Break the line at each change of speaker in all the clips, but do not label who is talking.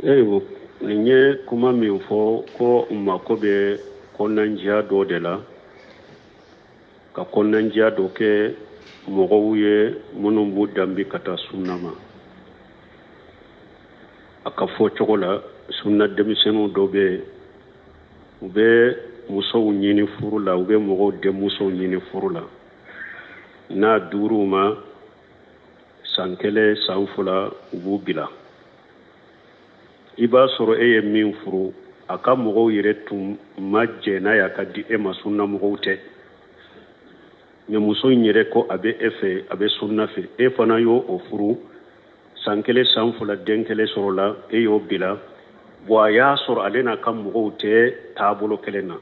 Eyo ninye kuma min fɔ ko mako bɛ kɔnɔnandiya dɔ de la ka kɔnɔnandiya dɔ kɛ mɔgɔw ye minnu b'u danbi ka taa sunna ma a ka fɔ cogo la sunna denmisɛnninw dɔ bɛ u bɛ musow ɲini furu la u bɛ mɔgɔw denmusow ɲini furu la n'a duuru ma san kelen san fila u b'u bila i b'a sɔrɔ e ye min furu a ka mɔgɔw yɛrɛ tun ma jɛ n'a y'a ka di e ma sunna mɔgɔw tɛ mais muso in yɛrɛ ko a bɛ e fɛ a bɛ sunna fɛ e fana y'o furu san kelen san fila den kelen sɔrɔ la e y'o bila wa a y'a sɔrɔ ale n'a ka mɔgɔw tɛ taabolo kelen na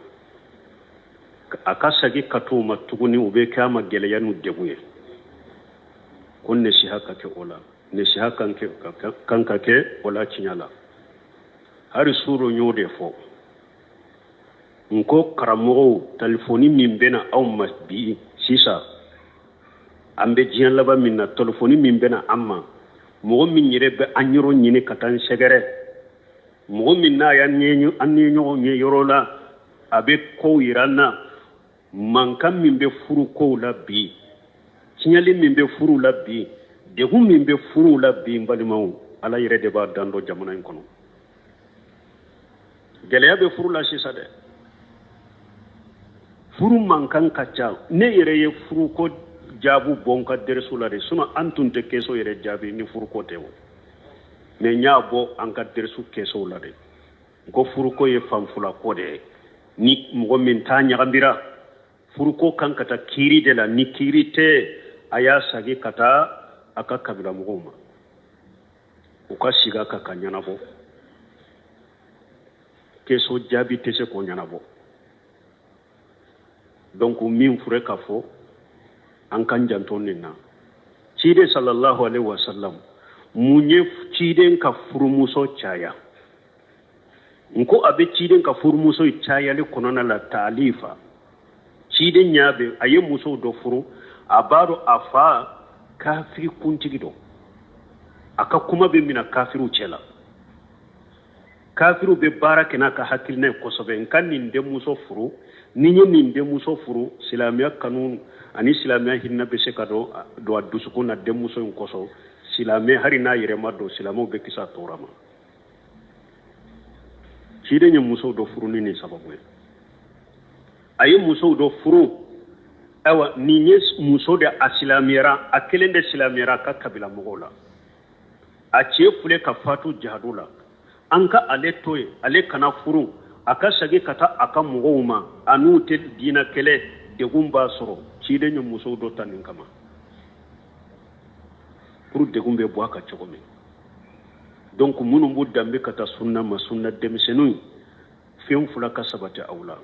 a ka segin ka t'o ma tuguni u bɛ kɛ a ma gɛlɛya n'u degun ye ko nasiha ka kɛ o la nasiha kan ka kɛ o la tiɲɛ la hari suro y'o de fɔ n ko karamɔgɔw telefoni min bɛna aw ma bi sisan an bɛ diɲɛ laban min na telefoni min bɛna an ma mɔgɔ min yɛrɛ bɛ an yɔrɔ ɲini ka taa n sɛgɛrɛ mɔgɔ min n'a y'an ni ɲɔgɔn ye yɔrɔ la a bɛ kow yira an na mankan min bɛ furu kow la bi tiɲɛli min bɛ furu la bi degun min bɛ furu la bi n balimaw ala yɛrɛ de b'a dan dɔ jamana in kɔnɔ gɛlɛya bɛ furu la sisan dɛ furu mankan ka ca ne yɛrɛ ye furu ko jaabu bɔ n ka dɛrɛso la de sinon an tun tɛ kɛso yɛrɛ jaabi ni furu ko tɛ o mais n y'a bɔ an ka dɛrɛso kɛsow la de n ko furu ko ye fanfula ko de ye ni mɔgɔ min t'a ɲagambira furu ko kan ka taa kiiri de la ni kiiri tɛ a y'a sagi ka taa a ka kabila mɔgɔw ma u ka sigi a kan ka ɲɛnabɔ kɛso jaabi tɛ se k'o ɲɛnabɔ donc min fure ka fɔ an kan janto nin na ciden sallallahu alaihi wasallam mun ye ciden ka furumuso caya n ko a bɛ ciden ka furumuso cayali kɔnɔna la taalifa ciden ɲa bɛ a ye musow dɔ furu a b'a dɔn a fa kafiri kuntigi dɔ a ka kuma bɛ mina kafiriw cɛ la kafiru bɛ baara kɛ n'a ka hakilina ye kosɛbɛ n ka nin denmuso furu ni n ye nin denmuso furu silamɛya kanu ani silamɛya hinɛ bɛ se ka don a dusukun na denmuso in kosɔn silamɛ hali n'a yɛrɛ ma don silamɛw bɛ kisi a tɔɔrɔ ma ciden ye musow dɔ furu ni nin sababu ye a ye musow dɔ furu ayiwa nin ye muso de a silamɛyara a kelen de silamɛyara a ka kabila mɔgɔw la a cɛ file ka fatu jihadu la an ka ale to yen ale kana furu a ka segin ka taa a ka mɔgɔw ma a n'u tɛ diinɛ kɛlɛ degun b'a sɔrɔ ciden ye musow dɔ ta nin kama pour degun bɛ bɔ a ka cogo min donc minnu b'u danbe ka taa sunna ma sunna denmisɛnninw fɛn fila ka sabati aw la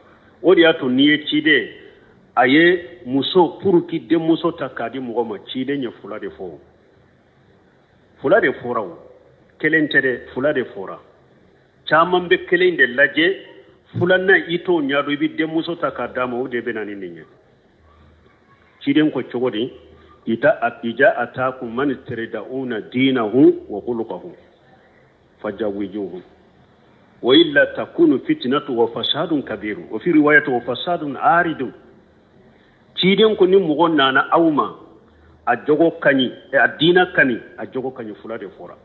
o de y'a to n'i ye ciden a ye muso pour que denmuso ta k'a di mɔgɔ ma ciden ye fila de fɔ fila de fɔra o kelen tɛ dɛ fila de fɔra caman bɛ kelen de lajɛ filanan i t'o ɲɛdɔn i bɛ denmuso ta k'a d'a ma o de bɛ na ni nin ye ciden ko cogo di ija ataakum man tardawna dinahu wa khuluquhu fajawijuhu wa illa takunu fitnatu wa fasadun kabir wa fi riwayati wa fasadun aridun ciden ko ni mɔgɔ nana aw ma a jogo kaɲi a diina kani a jogo kaɲi fila de fɔra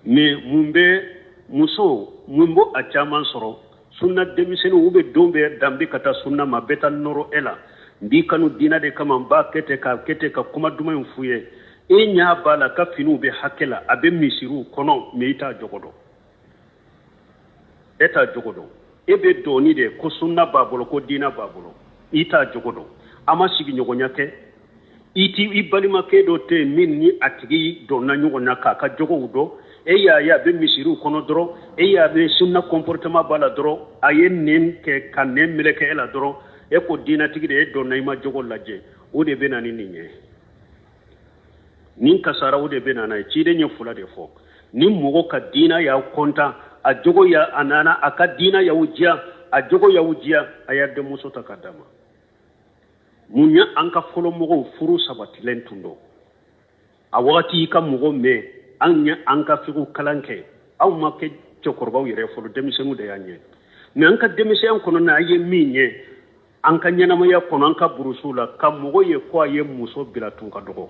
mais mun bɛ muso mun bɔ a caman sɔrɔ sunna denmisɛnninw u bɛ don bɛɛ danbe ka taa sunna ma bɛɛ taa nɔrɔ e la n b'i kanu diina de kama n b'a kɛ ten ka kuma duman in f'u ye e ɲɛ b'a la ka finiw bɛ hakɛ la a bɛ misiriw kɔnɔ mais i t'a jogo dɔn e t'a jogo dɔn e bɛ dɔɔni de ko sunna b'a bolo ko diina b'a bolo i t'a jogo dɔn a ma sigi ɲɔgɔnya kɛ i balimakɛ dɔ tɛ yen min ni a tigi dɔnna ɲɔgɔn na k'a ka jogow dɔn e y'a ye a bɛ misiriw kɔnɔ dɔrɔn e y'a ye sunna comportement b'a la dɔrɔn a ye nɛn kɛ ka nɛn meleke e la dɔrɔn e ko diinatigi de e dɔnna i ma jogo lajɛ o de bɛ na ni nin ye nin kasara o de bɛ na n'a ye ciden ye fila de fɔ ni mɔgɔ ka diina y'aw kɔntan a jogo a nana a ka diina y'aw diya a jogo y'aw diya a y'a denmuso ta k'a d'a ma mun ye an ka fɔlɔmɔgɔw furu sabatilen tun don a wagati i ka mɔgɔ mɛn an ye an ka fiqhu kalan kɛ aw ma ke cɛkɔrɔbaw yɛrɛ fɔlɔ denmisɛnninw de y'a ɲɛ mais an ka denmisɛnya kɔnɔ na a ye min ɲɛ an ka ɲɛnamaya kɔnɔ an ka burusiw la ka mɔgɔ ye ko a ye muso bila tun ka dɔgɔ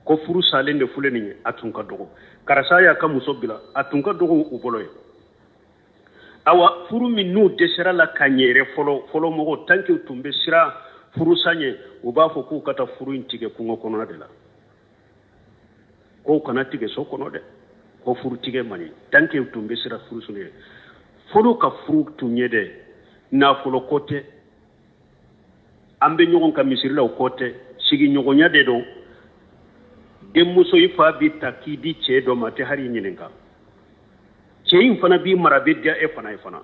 ko furu salen de filɛ nin ye a tun ka dɔgɔ karisa y'a ka muso bila a tun ka dɔgɔ u bolo ye awa furu min n'u dɛsɛra la ka ɲɛ yɛrɛ fɔlɔ mɔgɔ tant que u tun bɛ sira furusa ɲɛ u b'a fɔ k'u ka taa furu in tigɛ kungo kɔnɔna de la k'o kana tigɛ so kɔnɔ dɛ ko furu tigɛ man ɲi tant que u tun bɛ sira furusa ɲɛ fɔlɔ ka furu tun ye dɛ nafolo ko tɛ an bɛ ɲɔgɔn ka misiri la o ko tɛ sigiɲɔgɔnya de don denmuso i fa b'i ta k'i di cɛ dɔ ma a tɛ hali ɲininka cɛ in fana b'i mara a bɛ diya e fana ye fana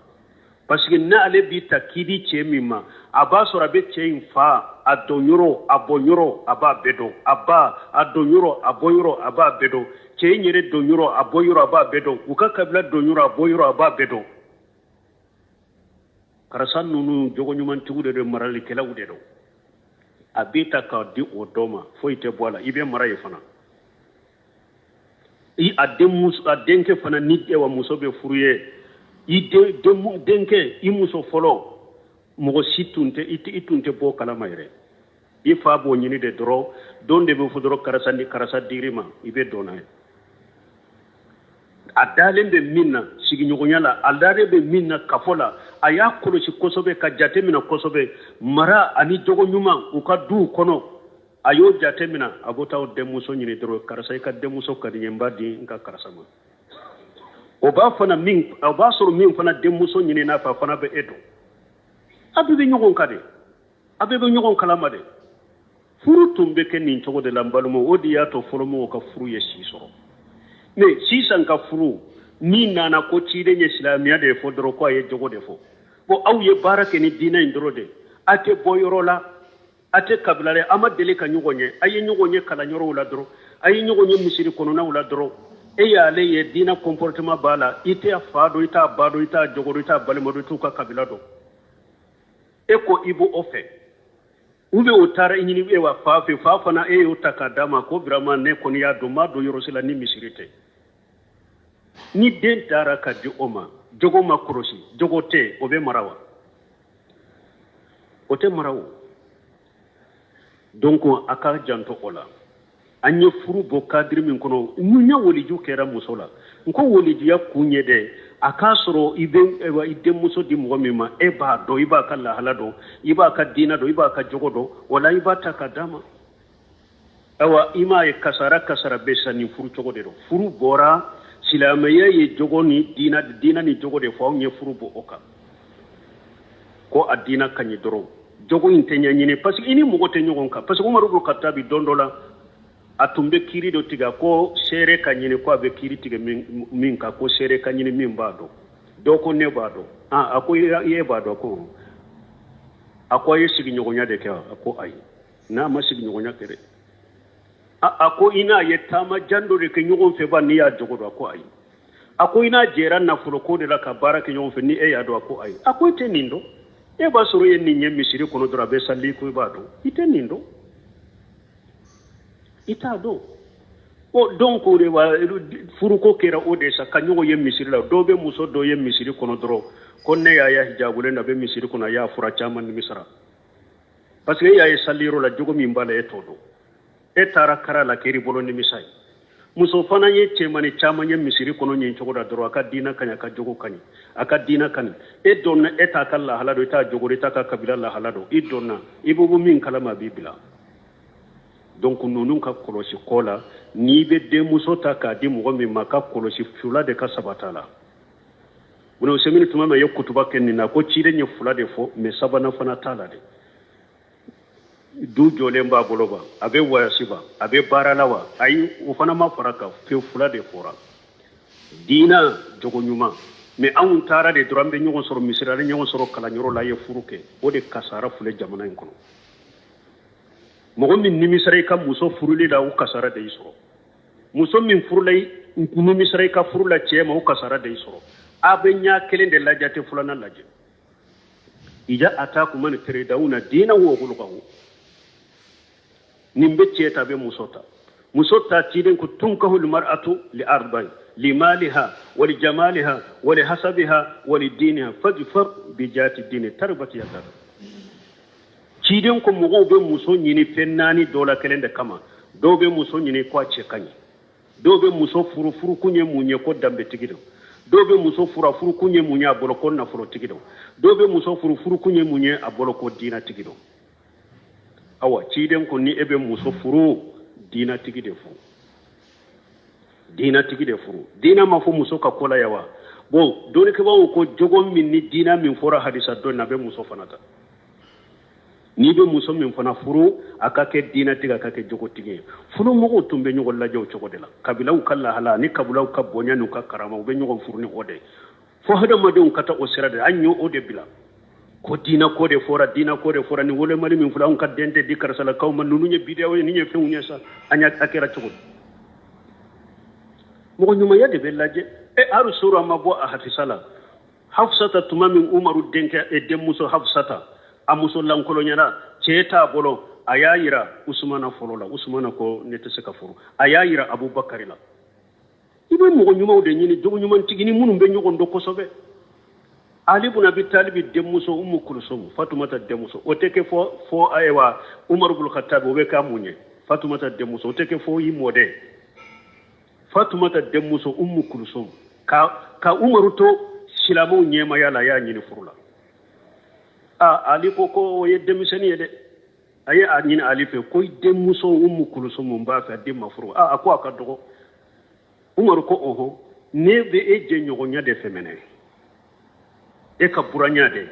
parce que n'ale b'i ta k'i di cɛ min ma a b'a sɔrɔ a bɛ cɛ in fa a dɔn yɔrɔ a bɔ yɔrɔ a b'a bɛɛ dɔn a ba a dɔn yɔrɔ a bɔ yɔrɔ a b'a bɛɛ dɔn cɛ in yɛrɛ dɔn yɔrɔ a bɔ yɔrɔ a b'a bɛɛ dɔn u ka kabila dɔn yɔrɔ a bɔ yɔrɔ a b'a bɛɛ dɔn karisa ninnu jogoɲumantigiw de don maralikɛlaw de don a b'i ta k'a di o dɔ ma foyi tɛ bɔ a la i bɛ mara ye fana a denkɛ fana ni wa muso bɛ furu ye i denkɛ i muso fɔlɔ mɔgɔ si tun tɛ i tun tɛ bɔ kalama yɛrɛ i fa b'o ɲini de dɔrɔn don de bɛ fɔ dɔrɔn karisa ni karisa dir'i ma i bɛ dɔn n'a ye a dalen bɛ min na sigiɲɔgɔnya la a dalen bɛ min na kafɔ la a y'a kɔlɔsi kosɛbɛ ka jate minɛ kosɛbɛ mara ani jogo ɲuman u ka duw kɔnɔ a y'o jate minɛ a b'o taa denmuso ɲini dɔrɔn karisa i ka denmuso ka di n ye n b'a di n ka karisa ma o b'a sɔrɔ min fana denmuso ɲini n'a fɛ a fana bɛ e dɔn a bɛɛ bɛ ɲɔgɔn kan de a bɛɛ bɛ ɲɔgɔn kalama de furu tun bɛ kɛ nin cogo de la n balimaw o de y'a to fɔlɔ mɔgɔw ka furu ye si sɔrɔ mais sisan ka furu ni nana ko ciden ye silamɛya de fɔ dɔrɔn ko a ye jogo de fɔ bon aw ye baara kɛ ni diinɛ in dɔrɔn de a tɛ bɔ yɔrɔ la a tɛ kabila la a ma deli ka ɲɔgɔn ye a ye ɲɔgɔn ye kalanyɔrɔw la dɔrɔn a ye ɲɔgɔn ye misiri kɔnɔnaw la dɔrɔn e y'ale ye diinɛ comportement b'a la i tɛ fa dɔn i t'a ba dɔn i t'a jogo dɔn i t'a balima dɔn i t'u ka kabila dɔn e ko i b'o fɛ ou bien o taara i ɲini e wa fa fɛ fa fana e y'o ta k'a d'a ma ko vraiment ne kɔni y'a dɔn n b'a dɔn yɔrɔ si la ni misiri tɛ ni den taara ka di o ma jogo ma kɔlɔsi jogo tɛ o bɛ mara wa o tɛ mara o donc a ka janto o la an ye furu bɔ kadiri min kɔnɔ mun ya waliju kɛra muso la n ko walijuya kun ye dɛ a k'a sɔrɔ i bɛ i denmuso di mɔgɔ min ma e b'a dɔn i b'a ka lahala dɔn i b'a ka diinɛ dɔn i b'a ka jogo dɔn wala i b'a ta ka d'a ma awa i m'a ye kasara bɛ sa nin furu cogo de don furu bɔra silamɛya ye jogo ni diinɛ ni jogo de fɔ anw ye furu bɔ o kan ko a diinɛ ka ɲi dɔrɔn jogo in tɛ ɲɛɲini parce que i ni mɔgɔ tɛ ɲɔgɔn kan parce que Umaru ibn Khattabi don dɔ la a tun bɛ kiiri dɔ tigɛ ko seere ka ɲini ko a bɛ kiiri tigɛ min kan ko seere ka ɲini min b'a dɔn dɔw ko ne b'a dɔn a ko e b'a dɔn ko a ko a ye sigiɲɔgɔnya de kɛ a ko ayi n'a ma sigiɲɔgɔnya kɛ dɛ a ko i n'a ye taama jan dɔ de kɛ ɲɔgɔn fɛ ba n'i y'a jogo dɔn a ko ayi a ko i n'a jɛra nafolo ko de la ka baara kɛ ɲɔgɔn fɛ ni e y'a dɔn a ko ayi a ko i tɛ nin dɔn e b'a sɔrɔ e ye nin ye misiri kɔnɔ dɔrɔn a bɛ sali ko i b'a dɔn i tɛ nin dɔn i t'a dɔn o donc o de wa furuko kɛra o de sa ka ɲɔgɔn ye misiri la dɔw bɛ muso dɔw ye misiri kɔnɔ dɔrɔn ko ne y'a ye hijabulen na bɛ misiri kɔnɔ a y'a fura caman nimisara parce que e y'a ye saliyɔrɔ la jogo min b'a la e t'o dɔn e taara kara la k'eri bolo nimisa ye muso fana ye cɛmani caman ye misiri kɔnɔ ɲin cogo la dɔrɔn a ka diinɛ ka ɲi a ka jogo ka ɲi a ka diinɛ ka ɲi e dɔnna e t'a ka lahala dɔn i t'a jogo dɔn i t'a ka kabila lahala dɔn i dɔnna i bɛ bɔ min kalama a b'i bila donc ninnu ka kɔlɔsi kɔ la n'i bɛ denmuso ta k'a di mɔgɔ min ma ka kɔlɔsi fila de ka sabata la wala semini tuma min ye kutuba kɛ nin na ko ciden ye fila de fɔ mais sabanan fana t'a la de du jɔlen b'a bolo ba a bɛ wayasi ba a bɛ baara la wa ayi o fana ma fara kan pewu fila de fɔra diinɛ jogo ɲuman mais anw taara de dɔrɔn an bɛ ɲɔgɔn sɔrɔ misiri la ɲɔgɔn sɔrɔ kalanyɔrɔ la ye furu kɛ o de kasara filɛ jamana in kɔnɔ mɔgɔ min nimisara i ka muso furuli la o kasara de y'i sɔrɔ muso min furula nimisara i ka furu la cɛ ma o kasara de y'i sɔrɔ a bɛ ɲɛ kelen de lajɛ a tɛ filanan lajɛ ija atakum man taridawna dinahu wa khuluquhu nin bɛ cɛ ta bɛ muso ta ciden ko tunkahul mar'atu li arba'in لمالها ولجمالها ولحسبها ولدينها فاظفر بذات الدين تربت يدك ciden ko mogo be muso nyini fennani dola kelende kama do be muso nyini ko cekani do be muso furu furu kunye munye ko dambe tigido do be muso fura furu kunye munye abolo ko na furo tigido do be muso furu furu kunye munye abolo ko dina tigido awa ciden ko ni ebe muso furu dina tigide fu dina tigide furu dina ma fu muso ka kola yawa bo doni ke bawo ko jogon min ni dina min fora hadisa do na be muso fanata ni be muso min fana furu aka ke dina tiga ka ke jogo tige furu mogo tumbe nyogol la jaw cogo de la kabila u kala hala ni kabila u ka bonya nu ka karama u be nyogol furu ni ode fo hada made un kata o sirade anyo ode bila ko dina ko de fora ni wole mali min fula un ka dente di kar sala kaw man nunu nye bidewo ni nye fewunya sa anya akera cogo mogo nyuma yade be laje e aru sura mabo a hafisala hafsata tumamin umaru denke e demuso hafsata amuso lankolo nyana ceta bolo ayayira usmana folola usmana ko netese ka furu ayayira abubakar la ibe mo nyuma de nyini jogo nyuma tigini munum be nyogo ndo kosobe ali ibn abi talib demuso ummu kulsum fatumata demuso o teke fo aywa umar ibn khattab o be ka munye fatumata demuso o teke fo yi mode fatumata demuso ummu kulsum ka umaru to silamo nyema yala ya nyini furula ali ko ye demiseni yede aye anyina ali fe ko demuso ummu kulsum mba fa de mafuru ko aka dogo umaru ko oho ne be e je nyogo nya de femene e ka buranya de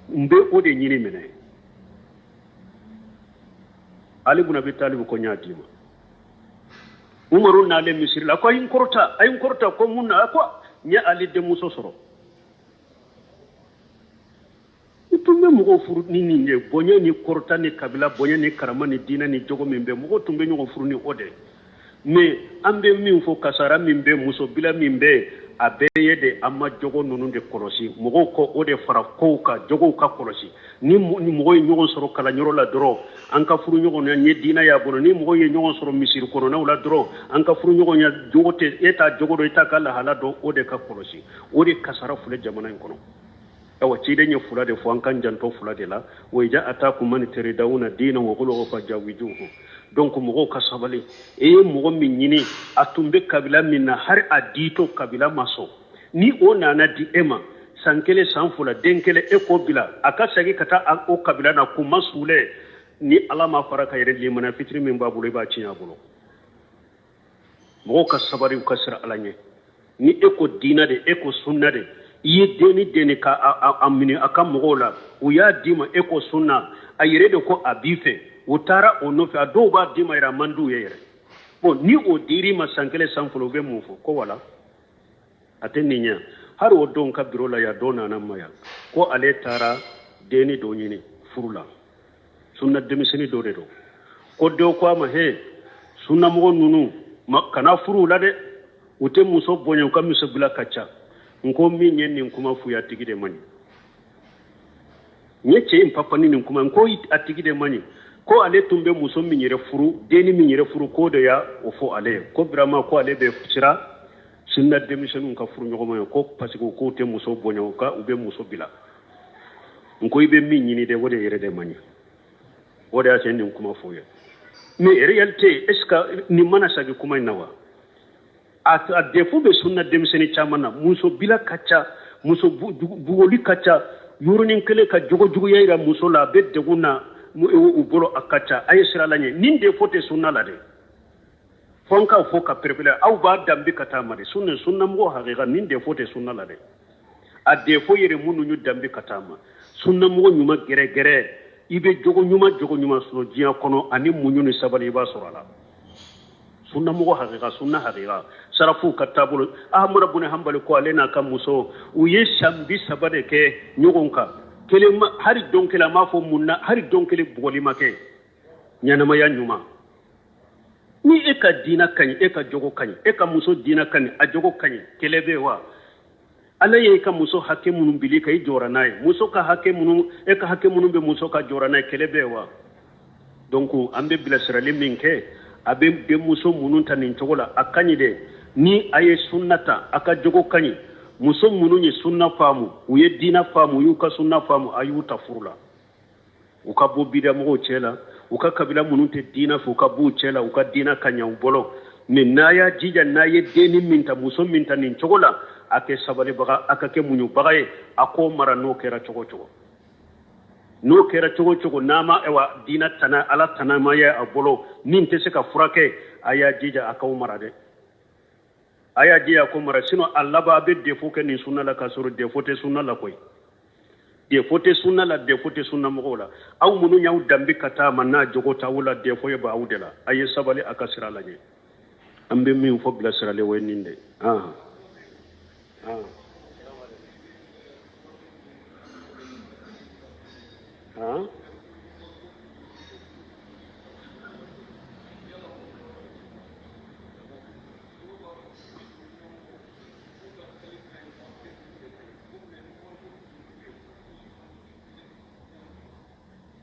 mbe o de nyini mene ali ibn abi talib ko nyaadima umaru na le misir la ko yin korta ko munna ko nya ali demuso soro tumbe mogo furu ni ne bonya ni korta ni kabila bonya ni karama ni dina ni jogo mimbe mogo tumbe nyogo furu ni ode me ambe min fo kasara mimbe muso bila mimbe abeye de amma jogo nunu de kolosi mogo ko ode fara ko ka jogo ka kolosi ni mogo nyogo soro kala nyoro la dro anka furu nyogo na ni dina ya bono ni mogo ye nyogo soro misir kono na la dro anka furu nyogo nya jogo te eta jogo do eta kala hala do ode ka kolosi ode kasara fule jamana en kono awa ci dañu fula de fo an kan janto fula de la way ja ataku man teridawuna dina wa qulu fa jawijuhu donc mo ko sabali e mo min nyini atumbe kabila minna har adito kabila maso ni ona na di ema sankele sanfula denkele e ko bila aka sagi kata o kabila na kuma sule ni alama faraka yere limana fitri min babule ba cinya bulo mo ka sabari ko sira alanye ni e ko dina de e ko sunna de yi deni ka amini aka mogola u ya dima eko sunna ayire de ko abife utara onofe ado ba dima ira mandu yere bon ni o diri masankele sanfulo be mufo ko wala ateninya har o don ka birola ya dona nan maya ko ale tara deni do nyini furula sunna demiseni do de do ko do ko ma he sunna mo nunu kana furula de ute muso bonyo kam miso bula kacha nko mi nyen kuma fu ya tigide mani nyeche impapa ni kuma nko atigide mani ko ale tumbe muso mi nyere furu deni mi nyere furu ko de ya o fo ale ko brama ko ale be fitira sunna demission ka furu nyoko mo ko parce que ko te muso bonyo ka ube muso bila nko ibe mi nyini de wode yere de mani wode ya sen kuma fu ya mais réalité est ce que ni mana sagi kuma inawa a defu be sunna demiseni chamana muso bila kacha muso bugoli kacha yurunin kele ka jogo yaira muso la be deguna u bolo akacha ay siralanye nin de fote sunna la de fonka foka perpela au ba dambi kata mari sunna mo haqiqa nin de fote sunna la de a defo yere munu nyu dambi kata ma sunna mo nyuma gere ibe jogo nyuma so jiya kono ani munyu ni sabali ba sorala sunna mo haqiqa sunna haqiqa sarafu katabul ahmad ibn hanbal ko alena kam muso u yeshambi sabade ke nyugonka kelema hari donkela mafo munna hari donkele bugoli make nyana ma ya nyuma ni e ka dina kany e ka jogo kany e ka muso dina kany a jogo kany kelebe wa ala ye ka muso hakke munum bili kay jora nay muso ka hakke munum e ka hakke munum be muso ka jora nay kelebe wa donc ambe bila sirale minke abe be muso munun tanin togola akani de ni aye sunnata aka jogo kanyi muso munu ni sunna famu uye dina famu yuka sunna famu ayuta furula uka bo bida mo chela uka kabila munu te dina fu uka bu chela uka dina kanya ubolo ni naya jija naye deni minta muso minta nin chogola ake sabale baga aka ke munyu bagaye ako mara no kera chogo chogo no kera chogo chogo nama ewa dina tana ala tana maya abolo nin te se ka furake aya jija aka umara de aya jija ko mara sino alla ba be defo ke ni sunna la kasuru defo te sunna la koy defo te sunna la defo te sunna mo la aw munu nyaw dambi kata manna jogo tawula defo ye ba awdela aye sabale aka sira la je ambe min fo bla sira le weninde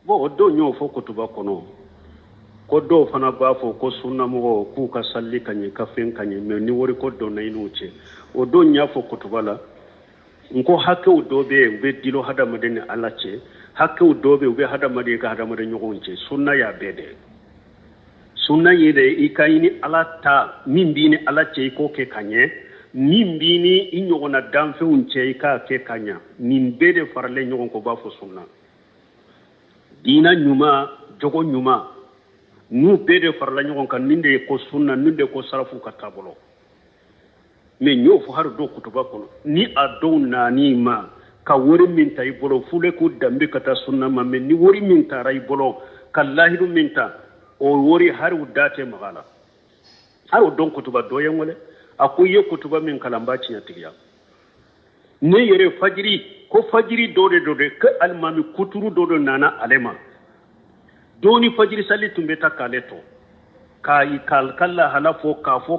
bo do nyo fo kutuba kono ko do fana ba fo ko sunna mo ku ka salli kanye ka fen kanye me ni wori ko do nay no ce o do nya fo kutuba la nko hakke o do be dilo hada madeni ala ce hakke o do be hada made ka hada made nyogon ce sunna ya bede sunna yede ikayini ala ta mimbini ala ce ko ke kanye mimbini inyogona damfe unce ka ke kanya min bede farle nyogon ko ba fo sunna dina nyuma jogo nyuma nu bede farla nyogon kan ninde ko sunna ninde ko sarafu ka tabolo me nyofu har do kutuba kono ni ado nani ma ka wori min tay bolo fule ko dambe kata sunna ma me ni wori min taray bolo kallahidu minta o wori har udate magala har don kutuba do yengole akuye kutuba min kalamba cinya tiya ne yere fajiri ko fajiri dode ka almami kuturu dodo nana alema doni fajiri salli tumbe takaleto kai kalla halafo kafo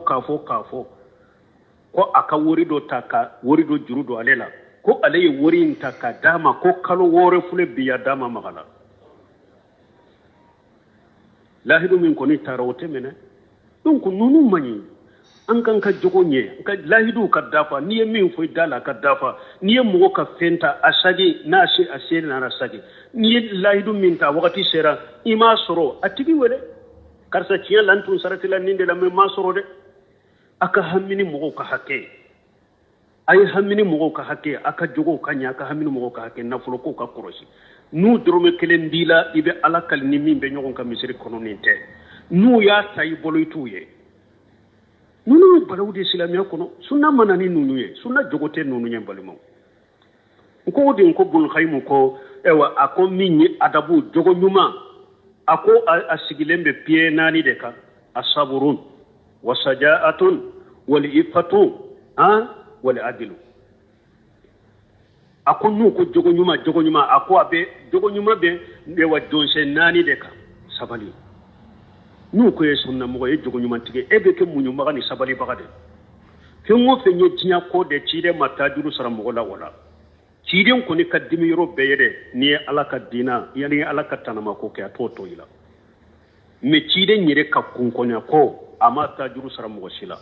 ko aka wori do taka wori do jurudo alela ko alaye wori taka dama ko kalo wore fule biya dama magala lahidu min ko ni tarawte mena donc nunu mani an kan ka jogo nye ka lahidu ka dafa ni ye min foi dala ka dafa ni ye mugo ka fenta asage na she asere na asage ni ye lahidu min ta wakati sera ima soro atigi wele karsa ciya lantun saratila ninde la ma soro de aka hammini mugo ka hakke ay hammini mugo ka hakke aka jogo kanya aka hammini mugo ka hakke na fulo ko ka korosi nu drome kelen dila ibe alakal ni min be nyogon ka misiri kono ninte nu ya tay boloituye nunu balawde islamiyya kono sunna manani nunu ye sunna jogote nunu ye balimo ko de ko bul khaymu ko ewa ako minni adabu jogo nyuma ako asigilembe pie nani de ka asaburun wasaja'atun wal ifatu wal adlu ako nu ko jogo nyuma ako abe jogo nyuma be wa donse nani de ka sabali nu ko ye sunna mo ye jogo nyuma tige ebe ke munyu magani sabali bagade ke mo fe nye tinya ko de chide matajuru sara mo la wala chide ko ni kadimi yoro beyede ni alaka dina yani alaka tanama ko ke atoto ila me chide nyire ka kunkonya ko ama tajuru sara mo sila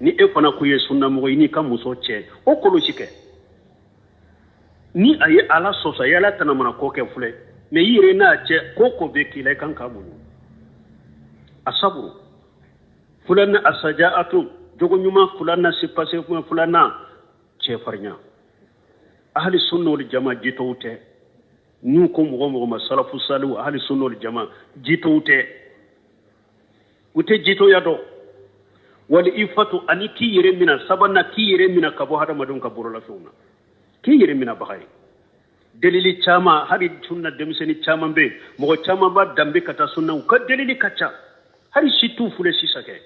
ni e fana ko ye sunna mo ni ka muso che o ko lo shike ni aye ala sosa yala tanama ko ke fule me yire na che ko be kila kan ka munyu asabru fulana asaja'atu jogo nyuma fulana sipase fulana chefarnya ahli sunna wal jamaa jitowte nu ko mo masalafu salu ahli sunna wal jamaa jitowte ute jito yado wal ifatu aniki yere mina sabana ki yere mina kabo hada madon kaburo la fiuna ki yere mina bahay dalili chama hadi sunna demiseni chama be mo chama ba dambe kata sunna ka dalili kacha hari situ fule sisake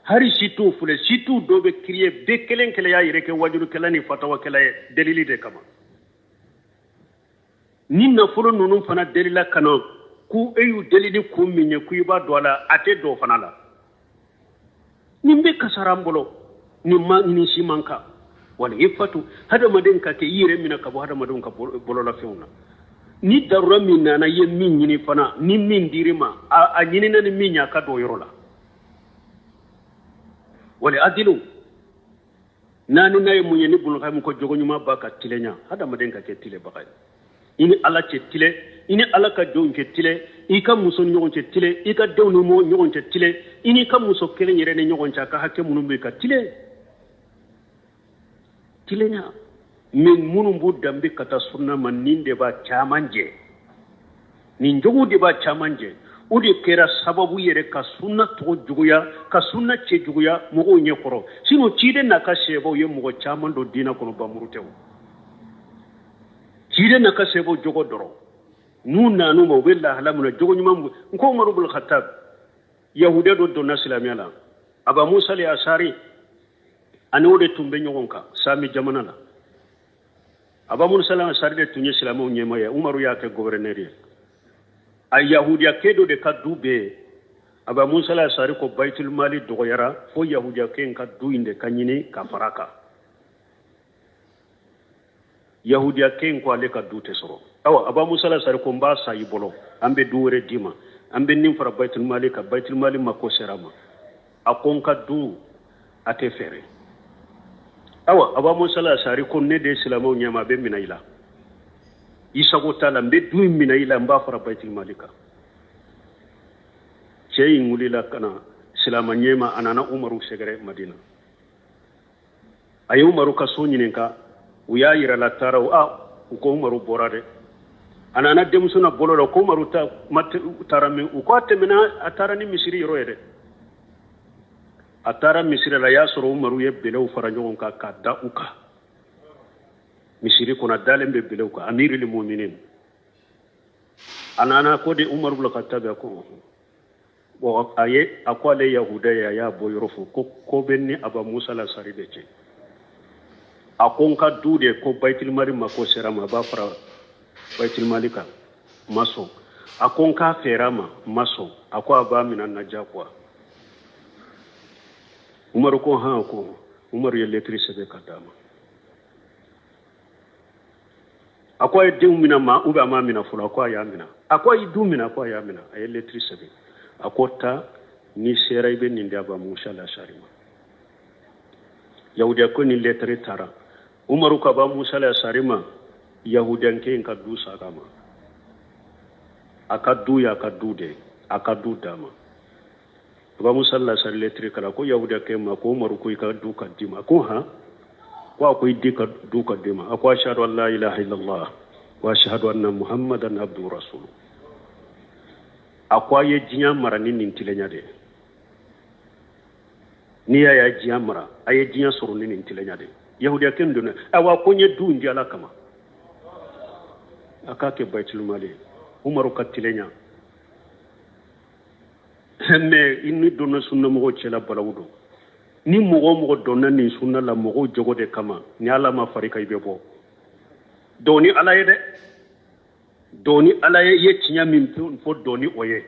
hari situ fule situ dobe kriye be kelen kele ya yire ke wajuru kelani fatawa kele dalili de kama ninna fulu nunu fana dalila kana ku eyu dalili ku minye ku iba dola ate do fana la nimbe kasarambolo ni ma ni simanka wala yifatu hada maden ka ke yire mina ka hada maden ka bolo la feuna ni darura min na ye min nyini fana ni min dirima a nyini na ni min ya ka do yorola wala adilu nani nay mu yeni bul xam ko jogo ñuma ba ka tilenya hada ma den ka ke tile bakay ini ala ce tile ini ala ka jon ce tile i ka muso ñogon ce tile i ka dewnu mo ñogon ce tile ini ka muso kelen yere ne ñogon ca ka hakke munum be ka tile tilenya min munum bu dambe kata sunna man ninde ba chamanje nin jogu de ba chamanje udi kera sababu yere ka sunna to juguya ka sunna ce juguya mogo nye koro sino cide na ka sebo ye mogo chamando dina kono ba murutew cide na ka sebo jogo doro nuna no mo bella halamuna jogo nyuma ko Umar ibn Khattab yahude do donna islamiyya la aba Musa li asari anode tumbe nyogonka sami jamana la aba Musa la asari de tunye islamu nyema ya Umaru ya ke gouverneur ay yahudiya kedo de kaddu be aba Musa la asari ko baitul mali dogoyara fo yahudiya ken kaddu inde kanyini ka faraka yahudiya ken ko ale kaddu te soro awa aba Musa la asari ko mba sayi bolo ambe duwere dima ambe nim fara baitul mali mako serama akon kaddu ate fere awa aba Musa la asari ko ne de islamu nyama be minaila isago tala mbe du minaila mba fara baitul malika cey ngulila kana islama nyema anana Umaru segere Madina ay Umaru ka sonyinenka uya yira la taraw ko Umaru borade anana dem suna bololo ko Umaru ta tarami ko atemena atarani misiri royede atara misiri la yasoro Umaru ye belew fara nyogon ka kadda uka misiri kona dalembe belew ka amirul mu'minin anana ko de Umar ibn Khattab ko bo aye akwale yahudaya ya boyrofu ko benni aba Musa la saride ce akon ka dude ko baitul mali mako serama ba fara baitul malika maso akon ka ferama maso akwa ba minan najakwa Umar ko ha ko Umar ye letri sebe kadama akwa idum mina ma uba ma mina fula akwa ya mina akwa idum mina akwa ya mina ay letri sebe akota ni seray be ni ndaba Musa la sharima yahudiya ko ni letri tara Umaru ka ba Musa la sharima yahudiyan ke en kaddu sagama akaddu ya kaddude akaddu dama ba Musa la sar letri kala ko yahudiya ke ma ko Umaru ko ka du kadima ko ha ko akwai dika duka dima akwai shahadu an la ilaha illallah wa shahadu anna muhammadan abdu rasul akwai jinya mara nin tilenya de ni ya jinya mara ay jinya suru nin tilenya de yahudiya ken duna awa ko nye du ndi ala kama akake baitul mali Umaru ka tilenya me inni donna sunna mo cela balawdo ni mogo donna ni sunna la mogo jogo de kama ni ala ma farika ibe bo doni ala ye tinya min fo doni oye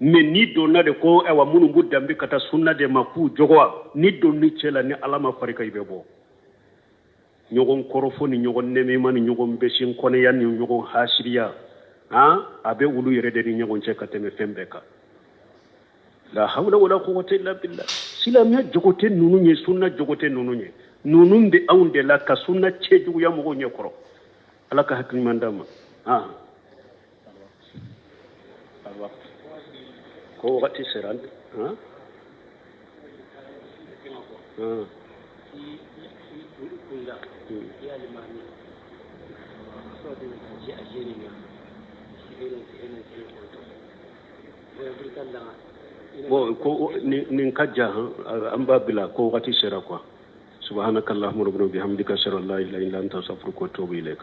me ni donna de ko ewa munu budambi kata sunna de maku jogo ni donni cela ni ala ma farika ibe bo nyogon korofo ni nyogon neme man nyogon beshin kone yan ni nyogon hasiriya abe ulu yere de ni nyogon cekate me fembeka la hawla wala quwwata illa billah silamiya jogote nunu nye sunna jogote nunu nye nunu be aunde la ka sunna ceju ya mo nye koro ala ka hakki mandama ko wati seran bo ko nin kajja amba bila ko wati sera quoi subhanakallahumma rabbana bihamdika ashhadu an la ilaha illa anta astaghfiruka wa atubu ilaik